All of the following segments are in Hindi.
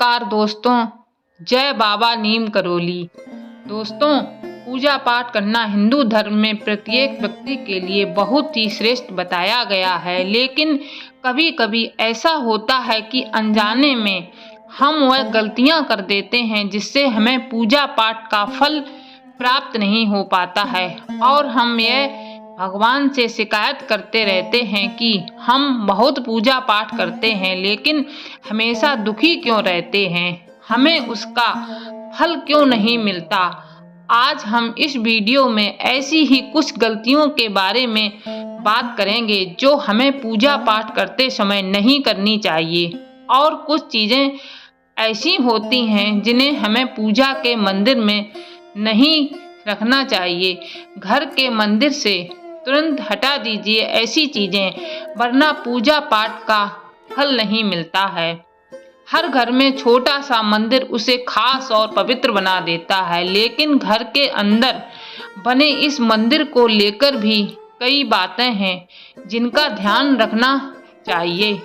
नमस्कार दोस्तों, जय बाबा नीम करोली। दोस्तों, पूजा पाठ करना हिंदू धर्म में प्रत्येक व्यक्ति के लिए बहुत ही श्रेष्ठ बताया गया है, लेकिन कभी कभी ऐसा होता है कि अनजाने में हम वह गलतियां कर देते हैं जिससे हमें पूजा पाठ का फल प्राप्त नहीं हो पाता है और हम यह भगवान से शिकायत करते रहते हैं कि हम बहुत पूजा पाठ करते हैं लेकिन हमेशा दुखी क्यों रहते हैं, हमें उसका फल क्यों नहीं मिलता। आज हम इस वीडियो में ऐसी ही कुछ गलतियों के बारे में बात करेंगे जो हमें पूजा पाठ करते समय नहीं करनी चाहिए, और कुछ चीज़ें ऐसी होती हैं जिन्हें हमें पूजा के मंदिर में नहीं रखना चाहिए। घर के मंदिर से तुरंत हटा दीजिए ऐसी चीज़ें, वरना पूजा पाठ का फल नहीं मिलता है। हर घर में छोटा सा मंदिर उसे खास और पवित्र बना देता है, लेकिन घर के अंदर बने इस मंदिर को लेकर भी कई बातें हैं जिनका ध्यान रखना चाहिए।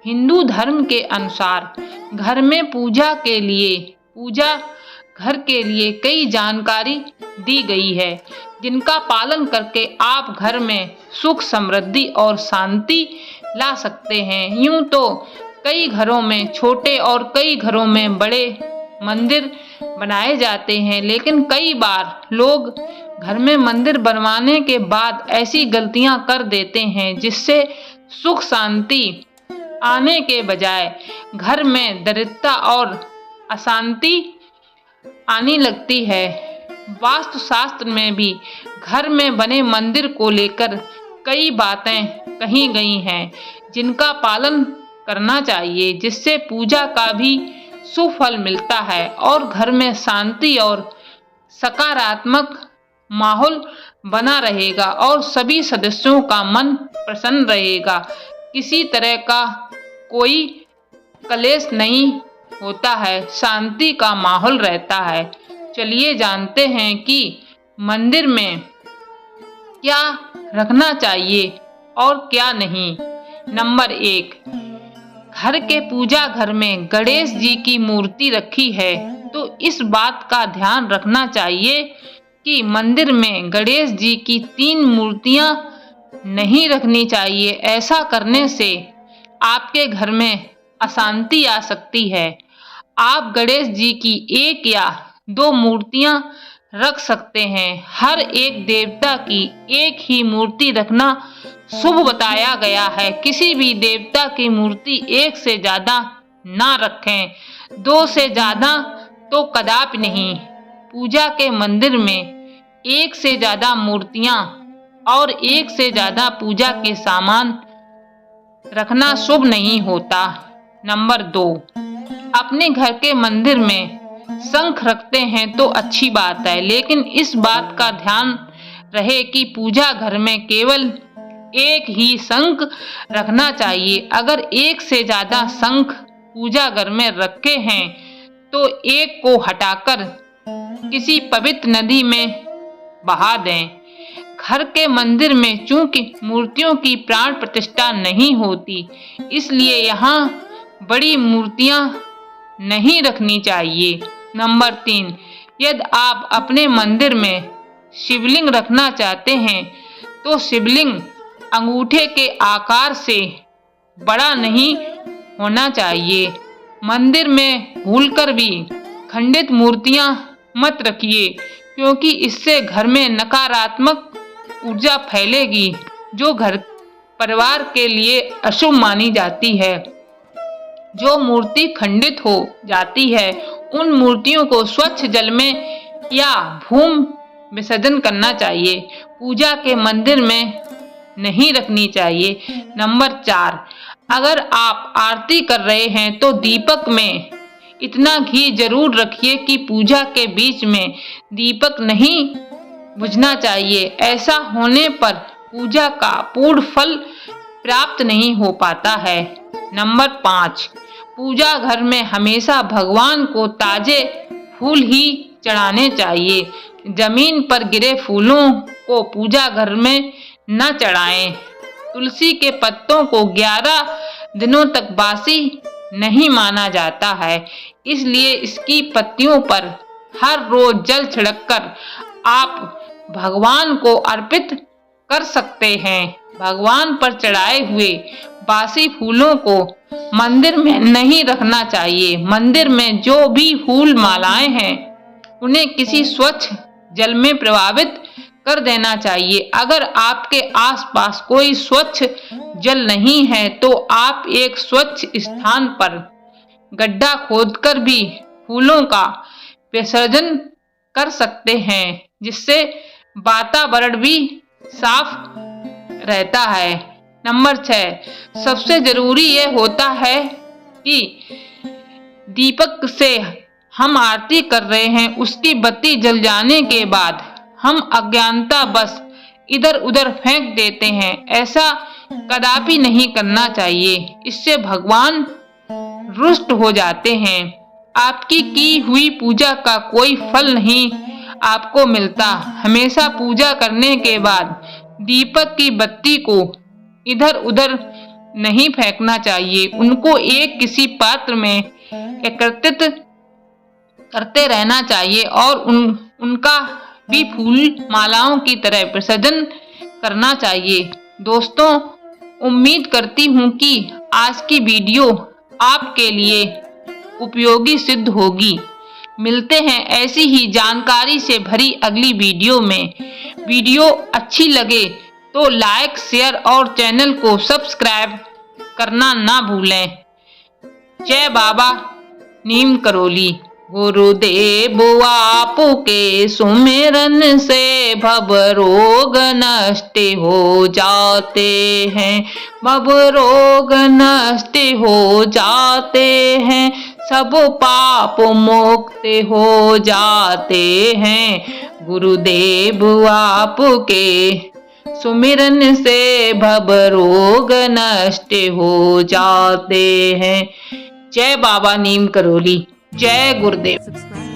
हिंदू धर्म के अनुसार घर में पूजा घर के लिए कई जानकारी दी गई है जिनका पालन करके आप घर में सुख, समृद्धि और शांति ला सकते हैं। यूं तो कई घरों में छोटे और कई घरों में बड़े मंदिर बनाए जाते हैं, लेकिन कई बार लोग घर में मंदिर बनवाने के बाद ऐसी गलतियां कर देते हैं जिससे सुख शांति आने के बजाय घर में दरिद्रता और अशांति आने लगती है। वास्तुशास्त्र में भी घर में बने मंदिर को लेकर कई बातें कही गई हैं जिनका पालन करना चाहिए, जिससे पूजा का भी सुफल मिलता है और घर में शांति और सकारात्मक माहौल बना रहेगा और सभी सदस्यों का मन प्रसन्न रहेगा। किसी तरह का कोई कलेश नहीं होता है, शांति का माहौल रहता है। चलिए जानते हैं कि मंदिर में क्या रखना चाहिए और क्या नहीं। नंबर 1, घर के पूजा घर में गणेश जी की मूर्ति रखी है तो इस बात का ध्यान रखना चाहिए कि मंदिर में गणेश जी की 3 मूर्तियां नहीं रखनी चाहिए। ऐसा करने से आपके घर में अशांति आ सकती है। आप गणेश जी की 1 या 2 मूर्तियां रख सकते हैं। हर एक देवता की एक ही मूर्ति रखना शुभ बताया गया है। किसी भी देवता की मूर्ति 1 से ज़्यादा ना रखें, 2 से ज़्यादा तो कदापि नहीं। पूजा के मंदिर में 1 से ज़्यादा मूर्तियां और 1 से ज़्यादा पूजा के सामान रखना शुभ नहीं होता। नंबर 2, अपने घर के मंदिर में शंख रखते हैं तो अच्छी बात है, लेकिन इस बात का ध्यान रहे कि पूजा घर में केवल 1 ही शंख रखना चाहिए। अगर 1 से ज़्यादा शंख पूजा घर में रखे हैं तो 1 को हटाकर किसी पवित्र नदी में बहा दें। घर के मंदिर में चूंकि मूर्तियों की प्राण प्रतिष्ठा नहीं होती, इसलिए यहाँ बड़ी मूर्तियाँ नहीं रखनी चाहिए। नंबर 3, यदि आप अपने मंदिर में शिवलिंग रखना चाहते हैं तो शिवलिंग अंगूठे के आकार से बड़ा नहीं होना चाहिए। मंदिर में भूलकर भी खंडित मूर्तियां मत रखिए, क्योंकि इससे घर में नकारात्मक ऊर्जा फैलेगी जो घर परिवार के लिए अशुभ मानी जाती है। जो मूर्ति खंडित हो जाती है उन मूर्तियों को स्वच्छ जल में या भूमि विसर्जन करना चाहिए, पूजा के मंदिर में नहीं रखनी चाहिए। नंबर 4, अगर आप आरती कर रहे हैं तो दीपक में इतना घी जरूर रखिए कि पूजा के बीच में दीपक नहीं बुझना चाहिए। ऐसा होने पर पूजा का पूर्ण फल प्राप्त नहीं हो पाता है। नंबर 5, पूजा घर में हमेशा भगवान को ताजे फूल ही चढ़ाने चाहिए। जमीन पर गिरे फूलों को पूजा घर में न चढ़ाएं। तुलसी के पत्तों को 11 दिनों तक बासी नहीं माना जाता है, इसलिए इसकी पत्तियों पर हर रोज जल छिड़ककर आप भगवान को अर्पित कर सकते हैं। भगवान पर चढ़ाए हुए बासी फूलों को मंदिर में नहीं रखना चाहिए। मंदिर में जो भी फूल मालाएं हैं उन्हें किसी स्वच्छ जल में प्रवाहित कर देना चाहिए। अगर आपके आसपास कोई स्वच्छ जल नहीं है तो आप एक स्वच्छ स्थान पर गड्ढा खोदकर भी फूलों का विसर्जन कर सकते हैं, जिससे वातावरण भी साफ रहता है। नंबर 6, सबसे जरूरी यह होता है कि दीपक से हम आरती कर रहे हैं, उसकी बत्ती जल जाने के बाद हम अज्ञानता बस इधर उधर फेंक देते हैं। ऐसा कदापि नहीं करना चाहिए, इससे भगवान रुष्ट हो जाते हैं। आपकी की हुई पूजा का कोई फल नहीं आपको मिलता। हमेशा पूजा करने के बाद दीपक की बत्ती को इधर उधर नहीं फेंकना चाहिए, उनको एक किसी पात्र में एकत्रित करते रहना चाहिए और उनका भी फूल मालाओं की तरह विसर्जन करना चाहिए। दोस्तों, उम्मीद करती हूँ कि आज की वीडियो आपके लिए उपयोगी सिद्ध होगी। मिलते हैं ऐसी ही जानकारी से भरी अगली वीडियो में। वीडियो अच्छी लगे तो लाइक, शेयर और चैनल को सब्सक्राइब करना ना भूलें। जय बाबा नीम करोली। गुरुदेव आपू के सुमिरन से भव रोग नष्ट हो जाते हैं, भव रोग नष्ट हो जाते हैं, सब पाप मुक्त हो जाते हैं। गुरुदेव आपके सुमिरन से भव रोग नष्ट हो जाते हैं। जय बाबा नीम करोली। जय गुरुदेव।